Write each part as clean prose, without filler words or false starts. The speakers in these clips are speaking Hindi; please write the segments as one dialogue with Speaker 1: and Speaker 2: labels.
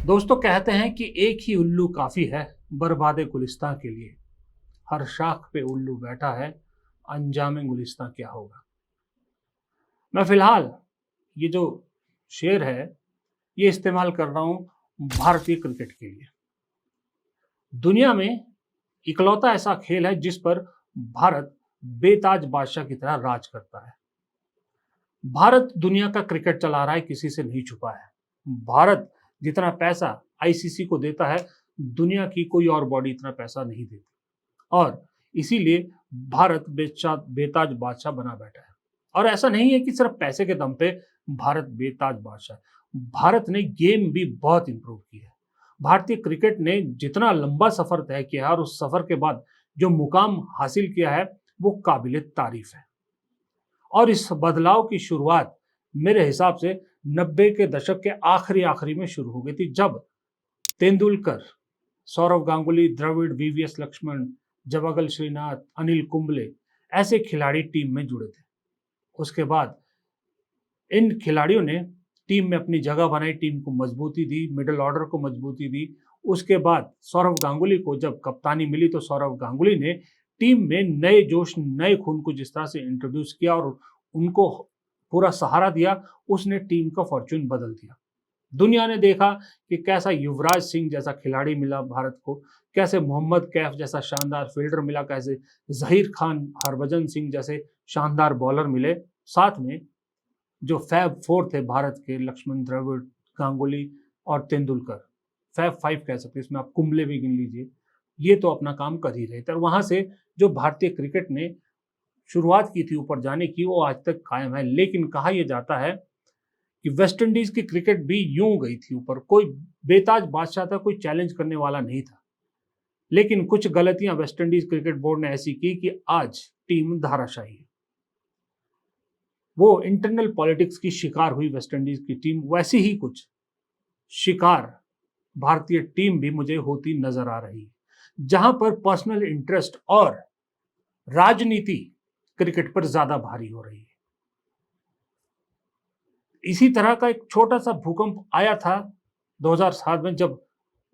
Speaker 1: दोस्तों कहते हैं कि एक ही उल्लू काफी है बर्बादे गुलिस्तां के लिए। हर शाख पे उल्लू बैठा है, अंजामे गुलिस्तां क्या होगा। मैं फिलहाल ये जो शेर है ये इस्तेमाल कर रहा हूं भारतीय क्रिकेट के लिए। दुनिया में इकलौता ऐसा खेल है जिस पर भारत बेताज बादशाह की तरह राज करता है। भारत दुनिया का क्रिकेट चला रहा है, किसी से नहीं छुपा है। भारत जितना पैसा आईसीसी को देता है, दुनिया की कोई और बॉडी इतना पैसा नहीं देती और इसीलिए भारत बेताज बादशाह बना बैठा है। और ऐसा नहीं है कि सिर्फ पैसे के दम पे भारत बेताज बादशाह है। भारत ने गेम भी बहुत इंप्रूव की है। भारतीय क्रिकेट ने जितना लंबा सफर तय किया है और उस सफर के बाद जो मुकाम हासिल किया है वो काबिले तारीफ है। और इस बदलाव की शुरुआत मेरे हिसाब से 90 के दशक के आखिरी में शुरू हो गई थी, जब तेंदुलकर, सौरव गांगुली, द्रविड़, वीवीएस लक्ष्मण, जवागल श्रीनाथ, अनिल कुंबले ऐसे खिलाड़ी टीम में जुड़े थे। उसके बाद इन खिलाड़ियों ने टीम में अपनी जगह बनाई, टीम को मजबूती दी, मिडिल ऑर्डर को मजबूती दी। उसके बाद सौरव गांगुली को जब कप्तानी मिली तो सौरव गांगुली ने टीम में नए जोश, नए खून को जिस तरह से इंट्रोड्यूस किया और उनको पूरा सहारा दिया, उसने टीम का फॉर्च्यून बदल दिया। दुनिया ने देखा कि कैसा युवराज सिंह जैसा खिलाड़ी मिला भारत को, कैसे मोहम्मद कैफ जैसा शानदार फील्डर मिला, कैसे जहीर खान, हरभजन सिंह जैसे शानदार बॉलर मिले। साथ में जो फैब फोर थे भारत के, लक्ष्मण, द्रविड़, गांगुली और तेंदुलकर, फैब फाइव कह सकते हैं, इसमें आप कुंबले भी गिन लीजिए, ये तो अपना काम कर ही रहे थे। और वहां से जो भारतीय क्रिकेट ने शुरुआत की थी ऊपर जाने की, वो आज तक कायम है। लेकिन कहा यह जाता है कि वेस्ट इंडीज की क्रिकेट भी यूं गई थी ऊपर। कोई बेताज बादशाह था, कोई चैलेंज करने वाला नहीं था। लेकिन कुछ गलतियां वेस्ट इंडीज क्रिकेट बोर्ड ने ऐसी की कि आज टीम धाराशाही है। वो इंटरनल पॉलिटिक्स की शिकार हुई वेस्ट इंडीज की टीम, वैसी ही कुछ शिकार भारतीय टीम भी मुझे होती नजर आ रही है, जहां पर पर्सनल इंटरेस्ट और राजनीति क्रिकेट पर ज्यादा भारी हो रही है। इसी तरह का एक छोटा सा भूकंप आया था 2007 में, जब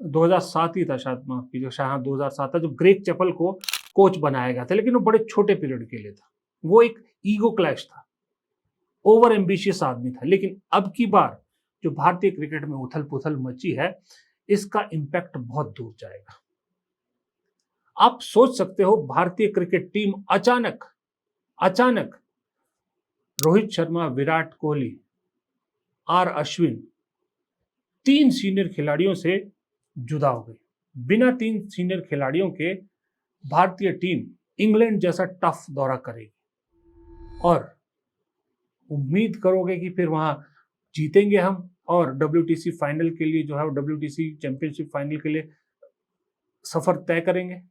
Speaker 1: 2007 ही था शायद, माफ कीजिए, शायद 2007 था, जब ग्रेग चैपल को कोच बनाया गया था। लेकिन वो बड़े छोटे पीरियड के लिए था। वो एक ईगो क्लैश था, ओवर एम्बिशियस आदमी था। लेकिन अब की बार जो भारतीय क्रिकेट में उथल पुथल मची है, इसका इंपैक्ट बहुत दूर जाएगा। आप सोच सकते हो, भारतीय क्रिकेट टीम अचानक रोहित शर्मा, विराट कोहली, आर अश्विन, 3 सीनियर खिलाड़ियों से जुदा हो गई। बिना 3 सीनियर खिलाड़ियों के भारतीय टीम इंग्लैंड जैसा टफ दौरा करेगी और उम्मीद करोगे कि फिर वहां जीतेंगे हम और डब्ल्यूटीसी फाइनल के लिए जो है, डब्ल्यूटीसी चैंपियनशिप फाइनल के लिए सफर तय करेंगे।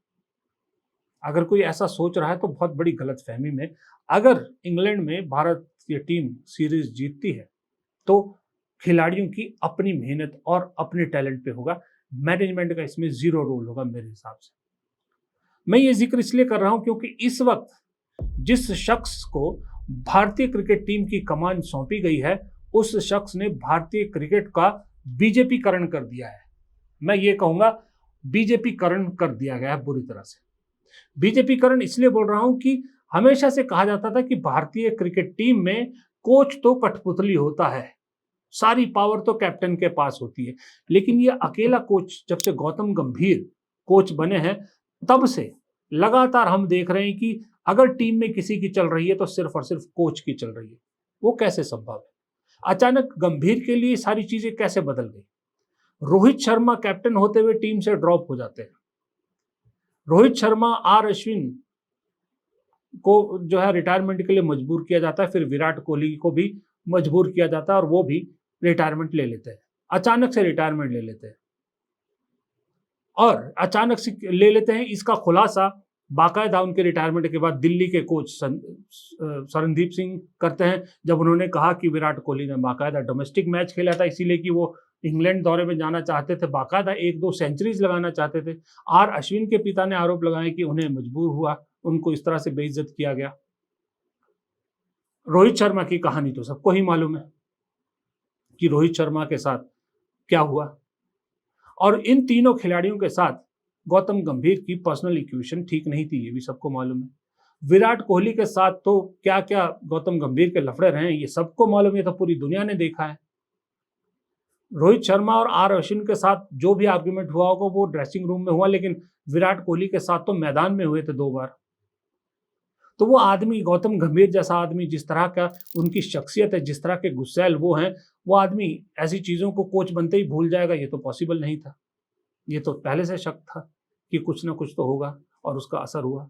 Speaker 1: अगर कोई ऐसा सोच रहा है तो बहुत बड़ी गलतफहमी में। अगर इंग्लैंड में भारत की टीम सीरीज जीतती है तो खिलाड़ियों की अपनी मेहनत और अपने टैलेंट पे होगा। मैनेजमेंट का इसमें 0 रोल होगा मेरे हिसाब से। मैं ये जिक्र इसलिए कर रहा हूं क्योंकि इस वक्त जिस शख्स को भारतीय क्रिकेट टीम की कमान सौंपी गई है, उस शख्स ने भारतीय क्रिकेट का बीजेपीकरण कर दिया है। मैं ये कहूंगा बीजेपीकरण कर दिया गया है बुरी तरह से। बीजेपीकरण इसलिए बोल रहा हूं कि हमेशा से कहा जाता था कि भारतीय क्रिकेट टीम में कोच तो कठपुतली होता है, सारी पावर तो कैप्टन के पास होती है। लेकिन ये अकेला कोच, जब से गौतम गंभीर कोच बने हैं तब से लगातार हम देख रहे हैं कि अगर टीम में किसी की चल रही है तो सिर्फ और सिर्फ कोच की चल रही है। वो कैसे संभव है? अचानक गंभीर के लिए सारी चीजें कैसे बदल गई? रोहित शर्मा कैप्टन होते हुए टीम से ड्रॉप हो जाते हैं। रोहित शर्मा, आर अश्विन को जो है रिटायरमेंट के लिए मजबूर किया जाता है। फिर विराट कोहली को भी मजबूर किया जाता है और वो भी रिटायरमेंट ले लेते हैं, अचानक से रिटायरमेंट ले लेते हैं। और अचानक से ले लेते हैं, इसका खुलासा बाकायदा उनके रिटायरमेंट के बाद दिल्ली के कोच शरणदीप सिंह करते हैं, जब उन्होंने कहा कि विराट कोहली ने बाकायदा डोमेस्टिक मैच खेला था, इसीलिए कि वो इंग्लैंड दौरे में जाना चाहते थे, बाकायदा 1-2 सेंचुरीज लगाना चाहते थे। आर अश्विन के पिता ने आरोप लगाया कि उन्हें मजबूर हुआ, उनको इस तरह से बेइज्जत किया गया। रोहित शर्मा की कहानी तो सबको ही मालूम है कि रोहित शर्मा के साथ क्या हुआ। और इन तीनों खिलाड़ियों के साथ गौतम गंभीर की पर्सनल इक्वेशन ठीक नहीं थी, ये भी सबको मालूम है। विराट कोहली के साथ तो क्या क्या गौतम गंभीर के लफड़े रहे ये सबको मालूम है, तो पूरी दुनिया ने देखा है। रोहित शर्मा और आर अश्विन के साथ जो भी आर्ग्यूमेंट हुआ होगा वो ड्रेसिंग रूम में हुआ, लेकिन विराट कोहली के साथ तो मैदान में हुए थे 2 बार। तो वो आदमी, गौतम गंभीर जैसा आदमी, जिस तरह का उनकी शख्सियत है, जिस तरह के गुस्सैल वो हैं, वो आदमी ऐसी चीज़ों को कोच बनते ही भूल जाएगा, ये तो पॉसिबल नहीं था। ये तो पहले से शक था कि कुछ ना कुछ तो होगा, और उसका असर हुआ।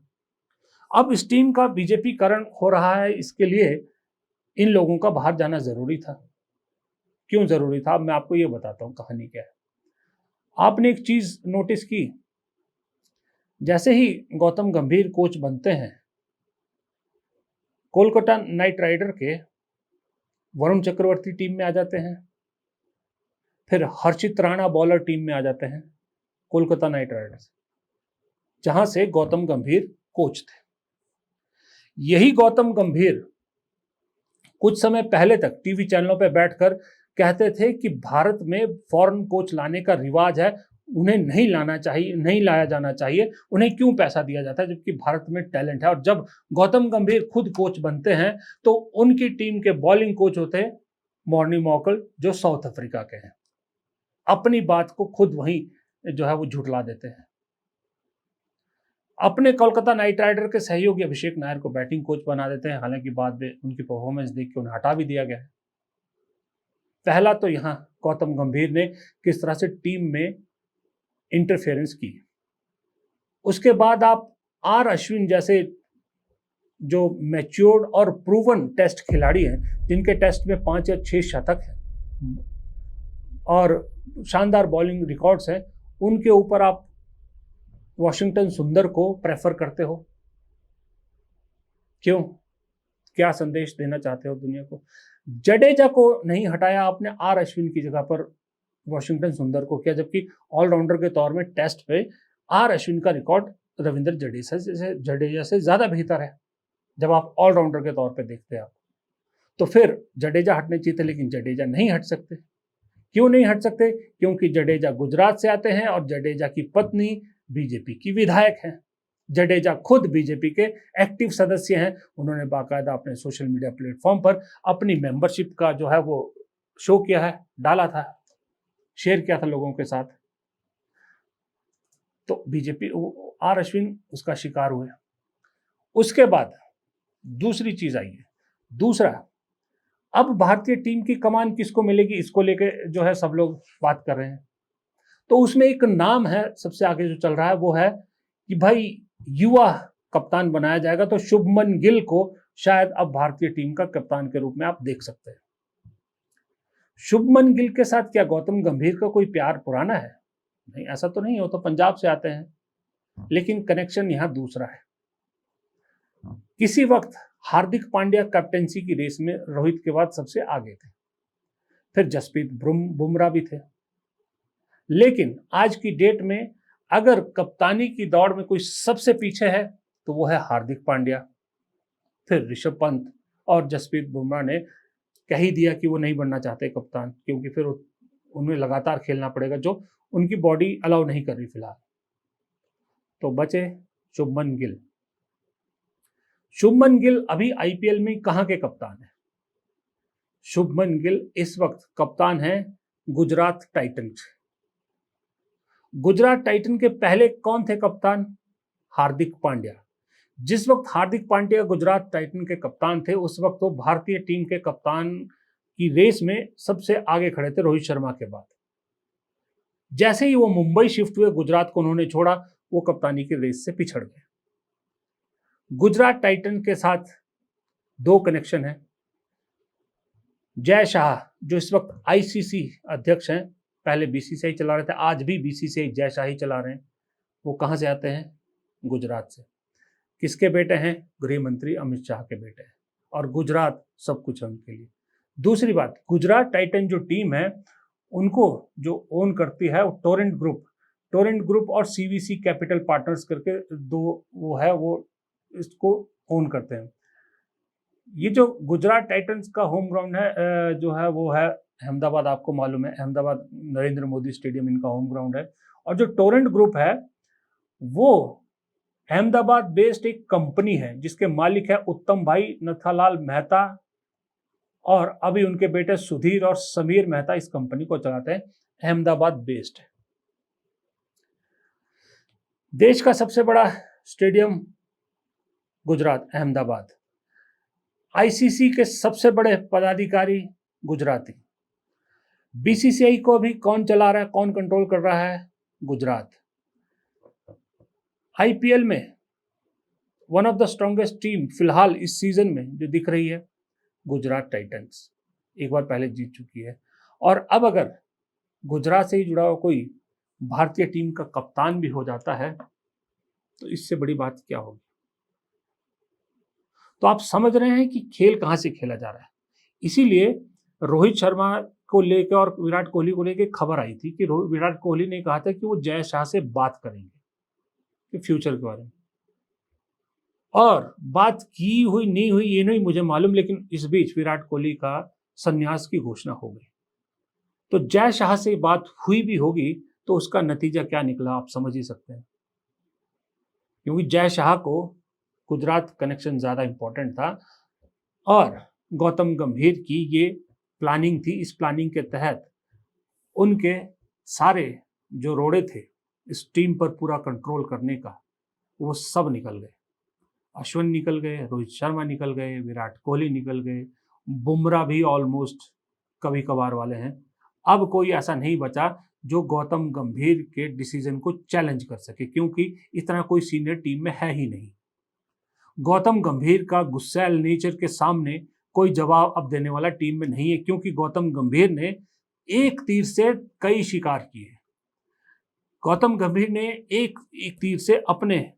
Speaker 1: अब इस टीम का बीजेपीकरण हो रहा है, इसके लिए इन लोगों का बाहर जाना जरूरी था। क्यों जरूरी था, अब मैं आपको ये बताता हूँ कहानी क्या है। आपने एक चीज नोटिस की, जैसे ही गौतम गंभीर कोच बनते हैं, कोलकाता नाइट राइडर के वरुण चक्रवर्ती टीम में आ जाते हैं, फिर हर्षित राणा बॉलर टीम में आ जाते हैं कोलकाता नाइट राइडर्स, जहां से गौतम गंभीर कोच थे। यही गौतम गंभीर कुछ समय पहले तक टीवी चैनलों पर बैठकर कहते थे कि भारत में फॉरेन कोच लाने का रिवाज है, उन्हें नहीं लाना चाहिए, नहीं लाया जाना चाहिए, उन्हें क्यों पैसा दिया जाता है जबकि भारत में टैलेंट है। और जब गौतम गंभीर खुद कोच बनते हैं तो उनकी टीम के बॉलिंग कोच होते हैं मॉर्नी मॉकल, जो साउथ अफ्रीका के हैं। अपनी बात को खुद वहीं जो है वो झुठला देते हैं। अपने कोलकाता नाइट राइडर के सहयोगी अभिषेक नायर को बैटिंग कोच बना देते हैं, हालांकि बाद में उनकी परफॉर्मेंस देख के उन्हें हटा भी दिया गया है। पहला तो यहां गौतम गंभीर ने किस तरह से टीम में इंटरफेरेंस की। उसके बाद आप आर अश्विन जैसे जो मैच्योर्ड और प्रूवन टेस्ट खिलाड़ी हैं, जिनके टेस्ट में 5 या 6 शतक हैं और शानदार बॉलिंग रिकॉर्ड्स हैं, उनके ऊपर आप वॉशिंगटन सुंदर को प्रेफर करते हो। क्यों? क्या संदेश देना चाहते हो दुनिया को? जडेजा को नहीं हटाया आपने, आर अश्विन की जगह पर वॉशिंगटन सुंदर को किया, जबकि ऑलराउंडर के तौर में टेस्ट पे आर अश्विन का रिकॉर्ड रविंद्र जडेजा से ज्यादा बेहतर है। जब आप ऑलराउंडर के तौर पे देखते हैं आप, तो फिर जडेजा हटने चाहिए थे, लेकिन जडेजा नहीं हट सकते। क्यों नहीं हट सकते? क्योंकि जडेजा गुजरात से आते हैं और जडेजा की पत्नी बीजेपी की विधायक हैं। जडेजा खुद बीजेपी के एक्टिव सदस्य हैं। उन्होंने बाकायदा अपने सोशल मीडिया प्लेटफॉर्म पर अपनी मेंबरशिप का जो है वो शो किया है, डाला था, शेयर किया था लोगों के साथ। तो बीजेपी, आर अश्विन उसका शिकार हुए। उसके बाद दूसरी चीज आई है। दूसरा, अब भारतीय टीम की कमान किसको मिलेगी, इसको लेके जो है सब लोग बात कर रहे हैं। तो उसमें एक नाम है सबसे आगे जो चल रहा है, वो है कि भाई युवा कप्तान बनाया जाएगा, तो शुभमन गिल को शायद अब भारतीय टीम का कप्तान के रूप में आप देख सकते हैं। शुभमन गिल के साथ क्या गौतम गंभीर का कोई प्यार पुराना है? नहीं, ऐसा तो नहीं हो, तो पंजाब से आते हैं, लेकिन कनेक्शन यहां दूसरा है। किसी वक्त हार्दिक पांड्या कैप्टेंसी की रेस में रोहित के बाद सबसे आगे थे, फिर जसप्रीत बुमराह भी थे, लेकिन आज की डेट में अगर कप्तानी की दौड़ में कोई सबसे पीछे है तो वो है हार्दिक पांड्या, फिर ऋषभ पंत, और जसप्रीत बुमराह ने कह ही दिया कि वो नहीं बनना चाहते कप्तान, क्योंकि फिर उन्हें लगातार खेलना पड़ेगा, जो उनकी बॉडी अलाउ नहीं कर रही फिलहाल। तो बचे शुभमन गिल। शुभमन गिल अभी आईपीएल में कहां के कप्तान है? शुभमन गिल इस वक्त कप्तान है गुजरात टाइटंस। गुजरात टाइटन के पहले कौन थे कप्तान? हार्दिक पांड्या। जिस वक्त हार्दिक पांड्या गुजरात टाइटन के कप्तान थे, उस वक्त वो भारतीय टीम के कप्तान की रेस में सबसे आगे खड़े थे रोहित शर्मा के बाद। जैसे ही वो मुंबई शिफ्ट हुए, गुजरात को उन्होंने छोड़ा, वो कप्तानी की रेस से पिछड़ गए। गुजरात टाइटन के साथ 2 कनेक्शन है। जय शाह, जो इस वक्त आईसीसी अध्यक्ष हैं, पहले बीसीसीआई चला रहे थे, आज भी बीसीसीआई जय शाह ही चला रहे हैं। वो कहां से आते हैं? गुजरात से। किसके बेटे हैं? गृह मंत्री अमित शाह के बेटे हैं, और गुजरात सब कुछ है उनके लिए। दूसरी बात, गुजरात टाइटन जो टीम है, उनको जो ओन करती है वो टोरेंट ग्रुप और सीवीसी कैपिटल पार्टनर्स करके 2 वो है, वो इसको ओन करते हैं। ये जो गुजरात टाइटंस का होम ग्राउंड है जो है वो है अहमदाबाद, आपको मालूम है अहमदाबाद नरेंद्र मोदी स्टेडियम इनका होम ग्राउंड है। और जो टोरेंट ग्रुप है वो अहमदाबाद बेस्ड एक कंपनी है जिसके मालिक है उत्तम भाई नथालाल मेहता, और अभी उनके बेटे सुधीर और समीर मेहता इस कंपनी को चलाते हैं। अहमदाबाद बेस्ड है। देश का सबसे बड़ा स्टेडियम गुजरात अहमदाबाद। आईसीसी के सबसे बड़े पदाधिकारी गुजराती। बीसीसीआई को अभी कौन चला रहा है, कौन कंट्रोल कर रहा है? गुजरात। आईपीएल में one of the strongest team फिलहाल इस सीजन में जो दिख रही है गुजरात टाइटंस, एक बार पहले जीत चुकी है। और अब अगर गुजरात से ही जुड़ा हुआ कोई भारतीय टीम का कप्तान भी हो जाता है तो इससे बड़ी बात क्या होगी? तो आप समझ रहे हैं कि खेल कहां से खेला जा रहा है। इसीलिए रोहित शर्मा को लेकर और विराट कोहली को लेकर खबर आई थी कि विराट कोहली ने कहा था कि वो जय शाह से बात करेंगे कि फ्यूचर के बारे में, और बात की हुई नहीं हुई ये नहीं मुझे मालूम, लेकिन इस बीच विराट कोहली का संन्यास की घोषणा हो गई। तो जय शाह से बात हुई भी होगी तो उसका नतीजा क्या निकला आप समझ ही सकते हैं, क्योंकि जय शाह को गुजरात कनेक्शन ज्यादा इंपॉर्टेंट था और गौतम गंभीर की ये प्लानिंग थी। इस प्लानिंग के तहत उनके सारे जो रोड़े थे इस टीम पर पूरा कंट्रोल करने का वो सब निकल गए। अश्विन निकल गए, रोहित शर्मा निकल गए, विराट कोहली निकल गए, बुमराह भी ऑलमोस्ट कभी कभार वाले हैं। अब कोई ऐसा नहीं बचा जो गौतम गंभीर के डिसीजन को चैलेंज कर सके, क्योंकि इतना कोई सीनियर टीम में है ही नहीं। गौतम गंभीर का गुस्सैल नेचर के सामने कोई जवाब अब देने वाला टीम में नहीं है, क्योंकि गौतम गंभीर ने एक तीर से कई शिकार किए। गौतम गंभीर ने एक तीर से अपने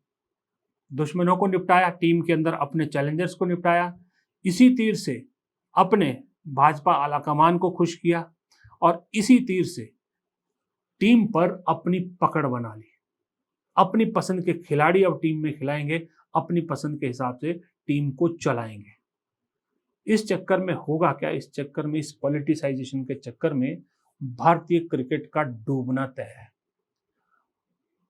Speaker 1: दुश्मनों को निपटाया, टीम के अंदर अपने चैलेंजर्स को निपटाया, इसी तीर से अपने भाजपा आलाकमान को खुश किया और इसी तीर से टीम पर अपनी पकड़ बना ली। अपनी पसंद के खिलाड़ी अब टीम में खिलाएंगे, अपनी पसंद के हिसाब से टीम को चलाएंगे। इस चक्कर में होगा क्या? इस चक्कर में, इस पॉलिटिसाइजेशन के चक्कर में भारतीय क्रिकेट का डूबना तय है।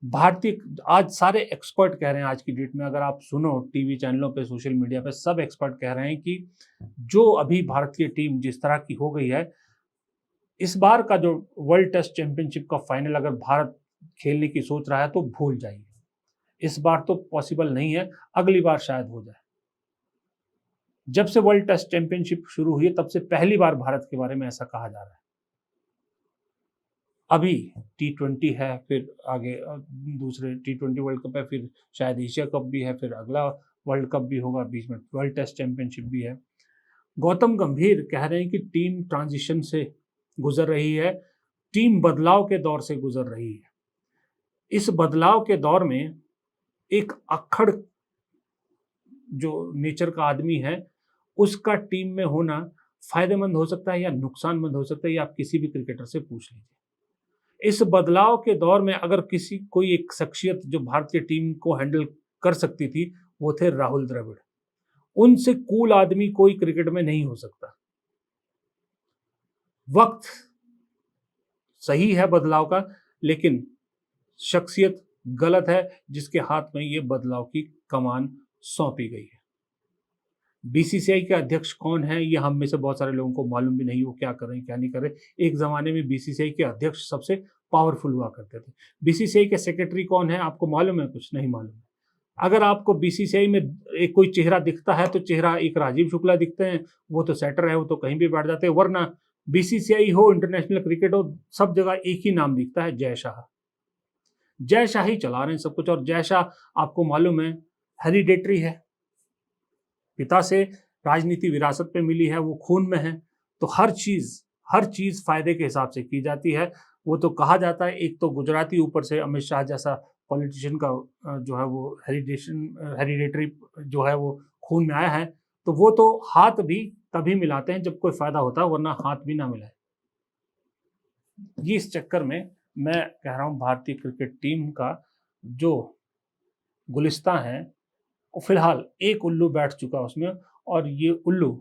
Speaker 1: भारतीय आज सारे एक्सपर्ट कह रहे हैं, आज की डेट में अगर आप सुनो टीवी चैनलों पे, सोशल मीडिया पे, सब एक्सपर्ट कह रहे हैं कि जो अभी भारतीय टीम जिस तरह की हो गई है, इस बार का जो वर्ल्ड टेस्ट चैंपियनशिप का फाइनल अगर भारत खेलने की सोच रहा है तो भूल जाइए। इस बार तो पॉसिबल नहीं है, अगली बार शायद हो जाए। जब से वर्ल्ड टेस्ट चैंपियनशिप शुरू हुई है तब से पहली बार भारत के बारे में ऐसा कहा जा रहा है। अभी T20 है, फिर आगे दूसरे T20 वर्ल्ड कप है, फिर शायद एशिया कप भी है, फिर अगला वर्ल्ड कप भी होगा, बीच में वर्ल्ड टेस्ट चैंपियनशिप भी है। गौतम गंभीर कह रहे हैं कि टीम ट्रांजिशन से गुजर रही है, टीम बदलाव के दौर से गुजर रही है। इस बदलाव के दौर में एक अक्खड़ जो नेचर का आदमी है उसका टीम में होना फायदेमंद हो सकता है या नुकसानमंद हो सकता है, ये आप किसी भी क्रिकेटर से पूछ लीजिए। इस बदलाव के दौर में अगर कोई एक शख्सियत जो भारतीय टीम को हैंडल कर सकती थी वो थे राहुल द्रविड़। उनसे कूल आदमी कोई क्रिकेट में नहीं हो सकता। वक्त सही है बदलाव का, लेकिन शख्सियत गलत है जिसके हाथ में ये बदलाव की कमान सौंपी गई है। बीसीसीआई के अध्यक्ष कौन है ये हम में से बहुत सारे लोगों को मालूम भी नहीं, वो क्या कर रहे हैं क्या नहीं कर रहे। एक जमाने में बीसीसीआई के अध्यक्ष सबसे पावरफुल हुआ करते थे। बीसीसीआई के सेक्रेटरी कौन है आपको मालूम है? कुछ नहीं मालूम है। अगर आपको बीसीसीआई में एक कोई चेहरा दिखता है तो चेहरा एक राजीव शुक्ला दिखते हैं, वो तो सेटर है, वो तो कहीं भी बैठ जाते हैं, वरना बीसीसीआई हो, इंटरनेशनल क्रिकेट हो, सब जगह एक ही नाम दिखता है, जय शाह। जय शाह ही चला रहे हैं सब कुछ। और जय शाह आपको मालूम है हेरिडेटरी है, पिता से राजनीति विरासत पे मिली है, वो खून में है, तो हर चीज फायदे के हिसाब से की जाती है। वो तो कहा जाता है एक तो गुजराती, ऊपर से अमित शाह जैसा पॉलिटिशियन का जो है वो हेरिडेटरी जो है वो खून में आया है, तो वो तो हाथ भी तभी मिलाते हैं जब कोई फायदा होता है, वरना हाथ भी ना मिलाए। ये इस चक्कर में मैं कह रहा हूं भारतीय क्रिकेट टीम का जो गुलिस्तां है फिलहाल एक उल्लू बैठ चुका उसमें, और ये उल्लू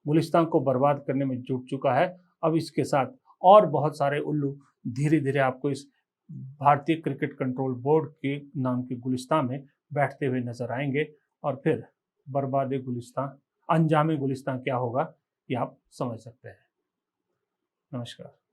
Speaker 1: गुलिस्तान को बर्बाद करने में जुट चुका है। अब इसके साथ और बहुत सारे उल्लू धीरे धीरे आपको इस भारतीय क्रिकेट कंट्रोल बोर्ड के नाम के गुलिस्तान में बैठते हुए नजर आएंगे और फिर बर्बाद गुलिस्तान, अंजाम गुलिस्तान क्या होगा ये आप समझ सकते हैं। नमस्कार।